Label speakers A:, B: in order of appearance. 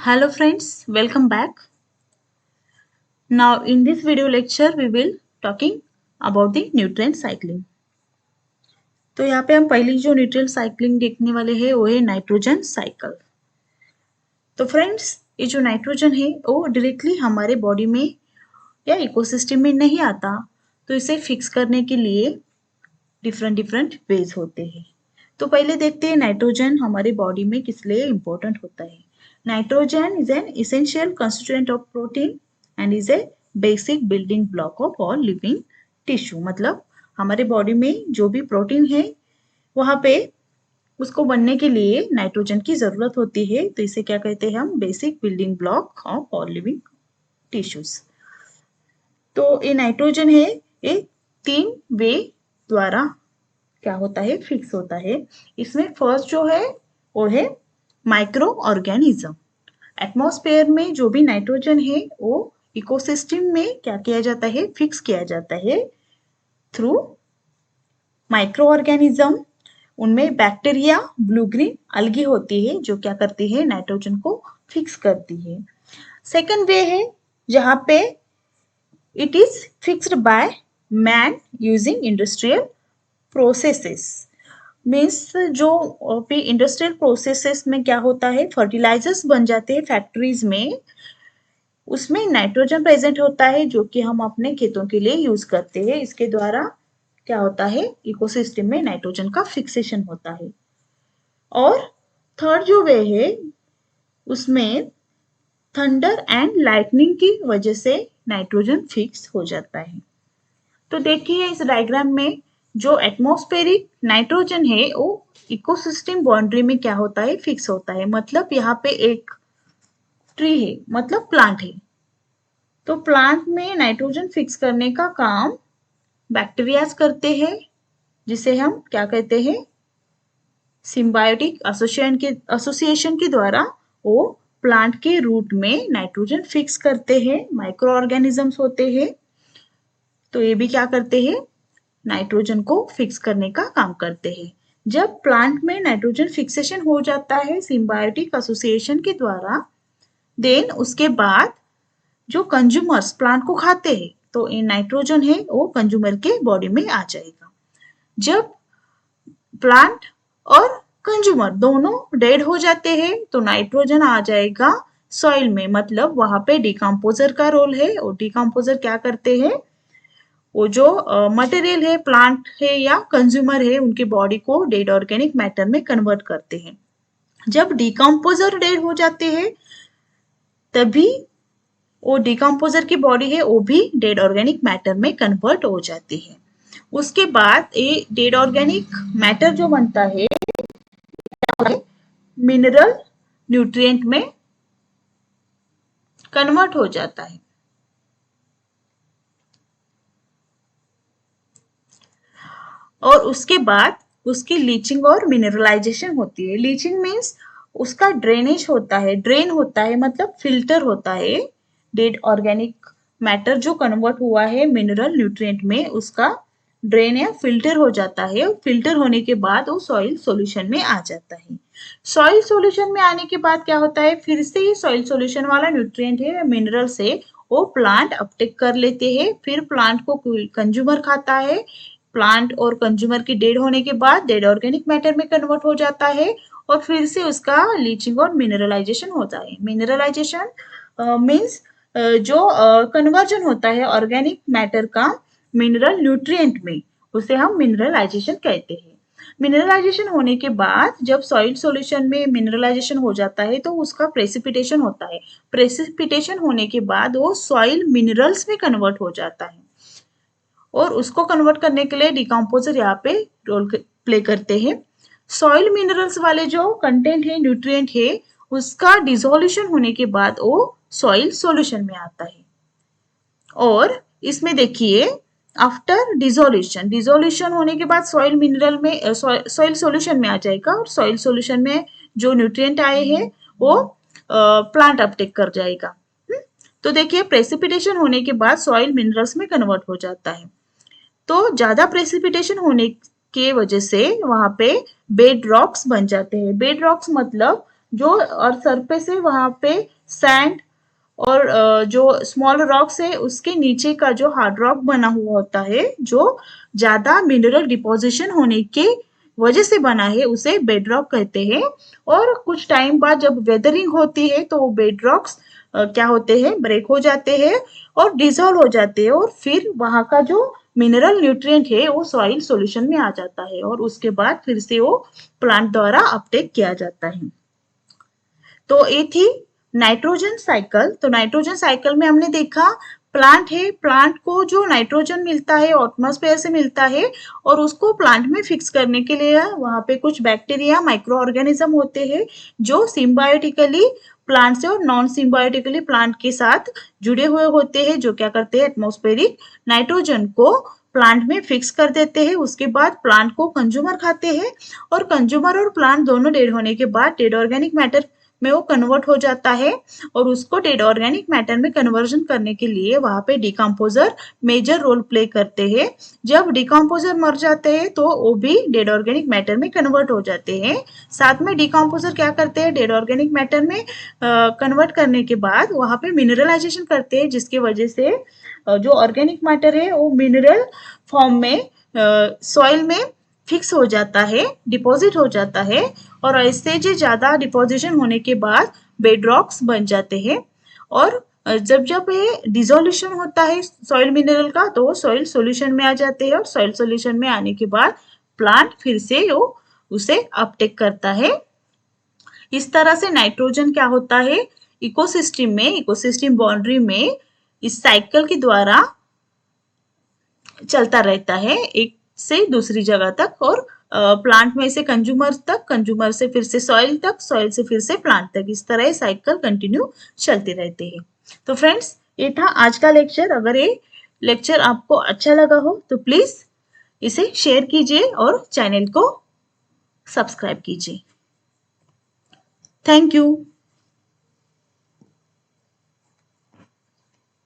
A: Hello friends, welcome back. Now in this video lecture we will talking about the nutrient cycling. तो यहाँ पे हम पहली जो न्यूट्रिएंट साइक्लिंग देखने वाले हैं वो है नाइट्रोजन साइकिल। तो फ्रेंड्स ये जो नाइट्रोजन है वो डायरेक्टली हमारे बॉडी में या इकोसिस्टम में नहीं आता, तो इसे फिक्स करने के लिए डिफरेंट वेज होते हैं। तो पहले देखते हैं नाइट्रोजन हमारे बॉडी में किस लिए इम्पोर्टेंट होता है। Nitrogen is an essential constituent of protein and is a basic building block of all living tissue. मतलब हमारे बॉडी में जो भी प्रोटीन है वहाँ पे उसको बनने के लिए नाइट्रोजन की जरूरत होती है, तो इसे क्या कहते हैं हम, basic building block of all living tissues. तो ये नाइट्रोजन है, ये 3 वे द्वारा क्या होता है, फिक्स होता है। इसमें फर्स्ट जो है वो है माइक्रो ऑर्गेनिज्म। एटमॉस्फेयर में जो भी नाइट्रोजन है वो इकोसिस्टम में क्या किया जाता है, फिक्स किया जाता है थ्रू माइक्रो ऑर्गेनिज्म। उनमें बैक्टीरिया, ब्लू ग्रीन अलगी होती है जो क्या करती है, नाइट्रोजन को फिक्स करती है। सेकंड वे है जहां पे it is fixed by man using industrial processes. Means जो भी इंडस्ट्रियल प्रोसेसेस में क्या होता है, फर्टिलाइजर्स बन जाते हैं फैक्ट्रीज में, उसमें नाइट्रोजन प्रेजेंट होता है जो कि हम अपने खेतों के लिए यूज करते हैं। इसके द्वारा क्या होता है, इकोसिस्टम में नाइट्रोजन का फिक्सेशन होता है। और थर्ड जो वे है उसमें थंडर एंड लाइटनिंग की वजह से नाइट्रोजन फिक्स हो जाता है। तो देखिए इस डायग्राम में जो एटमॉस्फेरिक नाइट्रोजन है वो इकोसिस्टम बाउंड्री में क्या होता है, फिक्स होता है। मतलब यहाँ पे एक ट्री है, मतलब प्लांट है, तो प्लांट में नाइट्रोजन फिक्स करने का काम बैक्टीरियाज करते हैं, जिसे हम क्या कहते हैं, सिम्बायोटिक एसोसिएशन के द्वारा वो प्लांट के रूट में नाइट्रोजन फिक्स करते हैं। माइक्रो ऑर्गेनिजम्स होते हैं, तो ये भी क्या करते हैं, नाइट्रोजन को फिक्स करने का काम करते हैं। जब प्लांट में नाइट्रोजन फिक्सेशन हो जाता है सिम्बायोटिक एसोसिएशन के द्वारा, देन उसके बाद जो कंज्यूमर्स प्लांट को खाते हैं, तो ये नाइट्रोजन है वो कंज्यूमर के बॉडी में आ जाएगा। जब प्लांट और कंज्यूमर दोनों डेड हो जाते हैं तो नाइट्रोजन आ जाएगा सॉइल में। मतलब वहां पे डिकम्पोजर का रोल है। और डिकम्पोजर क्या करते हैं, वो जो मटेरियल है, प्लांट है या कंज्यूमर है, उनकी बॉडी को डेड ऑर्गेनिक मैटर में कन्वर्ट करते हैं। जब डिकम्पोजर डेड हो जाते हैं तभी वो डिकम्पोजर की बॉडी है वो भी डेड ऑर्गेनिक मैटर में कन्वर्ट हो जाती है। उसके बाद ये डेड ऑर्गेनिक मैटर जो बनता है मिनरल न्यूट्रिएंट में कन्वर्ट हो जाता है। और उसके बाद उसकी लीचिंग और मिनरलाइजेशन होती है। लीचिंग मीन्स उसका ड्रेनेज होता है, ड्रेन होता है, मतलब फिल्टर होता है। डेड ऑर्गेनिक मैटर जो कन्वर्ट हुआ है मिनरल न्यूट्रिएंट में, उसका ड्रेन या फिल्टर हो जाता है। फिल्टर होने के बाद वो सॉइल सॉल्यूशन में आ जाता है। सॉइल सॉल्यूशन में आने के बाद क्या होता है, फिर से ये सॉइल सॉल्यूशन वाला न्यूट्रिएंट है, मिनरल से वो प्लांट अपटेक कर लेते हैं। फिर प्लांट को कंज्यूमर खाता है। प्लांट और कंज्यूमर की डेड होने के बाद डेड ऑर्गेनिक मैटर में कन्वर्ट हो जाता है और फिर से उसका लीचिंग और मिनरलाइजेशन होता है। मिनरलाइजेशन मीन्स जो कन्वर्जन होता है ऑर्गेनिक मैटर का मिनरल न्यूट्रिएंट में, उसे हम मिनरलाइजेशन कहते हैं। मिनरलाइजेशन होने के बाद जब सॉइल सॉल्यूशन में मिनरलाइजेशन हो जाता है तो उसका प्रेसिपिटेशन होता है। प्रेसिपिटेशन होने के बाद वो सॉइल मिनरल्स में कन्वर्ट हो जाता है और उसको कन्वर्ट करने के लिए डिकम्पोजर यहाँ पे रोल प्ले करते हैं। सॉइल मिनरल्स वाले जो कंटेंट है, न्यूट्रिएंट है, उसका डिसोल्यूशन होने के बाद वो सॉइल सॉल्यूशन में आता है। और इसमें देखिए आफ्टर डिसोल्यूशन होने के बाद सॉइल मिनरल में सॉइल सॉल्यूशन में आ जाएगा और सॉइल सॉल्यूशन में जो न्यूट्रिएंट आए हैं वो प्लांट अपटेक कर जाएगा। तो देखिए प्रेसिपिटेशन होने के बाद सॉइल मिनरल्स में कन्वर्ट हो जाता है। तो ज्यादा प्रेसिपिटेशन होने के वजह से वहां पे बेड रॉक्स बन जाते हैं। बेड रॉक्स मतलब जो और सरफेस है वहां पे सैंड और जो स्मॉल रॉक्स है उसके नीचे का जो हार्ड रॉक बना हुआ होता है, जो ज्यादा मिनरल डिपोजिशन होने के वजह से बना है, उसे बेड रॉक कहते हैं। और कुछ टाइम बाद जब वेदरिंग होती है तो बेड रॉक्स क्या होते हैं, ब्रेक हो जाते हैं और डिसॉल्व हो जाते हैं, और फिर वहां का जो मिनरल न्यूट्रिएंट है वो सॉइल सॉल्यूशन में आ जाता है और उसके बाद फिर से वो प्लांट द्वारा अपटेक किया जाता है। तो ये थी नाइट्रोजन साइकिल। तो नाइट्रोजन साइकिल में हमने देखा प्लांट है, प्लांट को जो नाइट्रोजन मिलता है एटमॉस्फेयर से मिलता है और उसको प्लांट में फिक्स करने के लिए वहां पे कुछ बैक्टीरिया माइक्रो ऑर्गेनिज्म होते हैं जो सिम्बायोटिकली प्लांट से और नॉन सिम्बायोटिकली प्लांट के साथ जुड़े हुए होते हैं, जो क्या करते हैं एटमॉस्फेरिक नाइट्रोजन को प्लांट में फिक्स कर देते हैं। उसके बाद प्लांट को कंज्यूमर खाते हैं और कंज्यूमर और प्लांट दोनों डेड होने के बाद डेड ऑर्गेनिक मैटर में वो कन्वर्ट हो जाता है और उसको डेड ऑर्गेनिक मैटर में कन्वर्जन करने के लिए वहां पे डिकम्पोजर मेजर रोल प्ले करते हैं। जब डिकम्पोजर मर जाते हैं तो वो भी डेड ऑर्गेनिक मैटर में कन्वर्ट हो जाते हैं। साथ में डिकम्पोजर क्या करते हैं, डेड ऑर्गेनिक मैटर में कन्वर्ट करने के बाद वहां पे मिनरलाइजेशन करते हैं, जिसकी वजह से जो ऑर्गेनिक मैटर है वो मिनरल फॉर्म में सॉइल में फिक्स हो जाता है, डिपॉजिट हो जाता है और ऐसे जो ज्यादा डिपोजिशन होने के बाद बेडरॉक्स बन जाते हैं। और जब जब ये डिसोल्यूशन होता है सॉइल मिनरल का तो वो सॉइल सॉल्यूशन में आ जाते हैं और सॉइल सॉल्यूशन में आने के बाद प्लांट फिर से वो उसे अपटेक करता है। इस तरह से नाइट्रोजन क्या होता है इकोसिस्टम में, इकोसिस्टम बाउंड्री में इस साइकिल के द्वारा चलता रहता है एक से दूसरी जगह तक और प्लांट में से कंज्यूमर तक, कंज्यूमर से फिर से सॉइल तक, सॉइल से फिर से प्लांट तक, इस तरह साइकिल कंटिन्यू चलते रहते हैं। तो फ्रेंड्स ये था आज का लेक्चर। अगर ये लेक्चर आपको अच्छा लगा हो तो प्लीज इसे शेयर कीजिए और चैनल को सब्सक्राइब कीजिए। Thank you.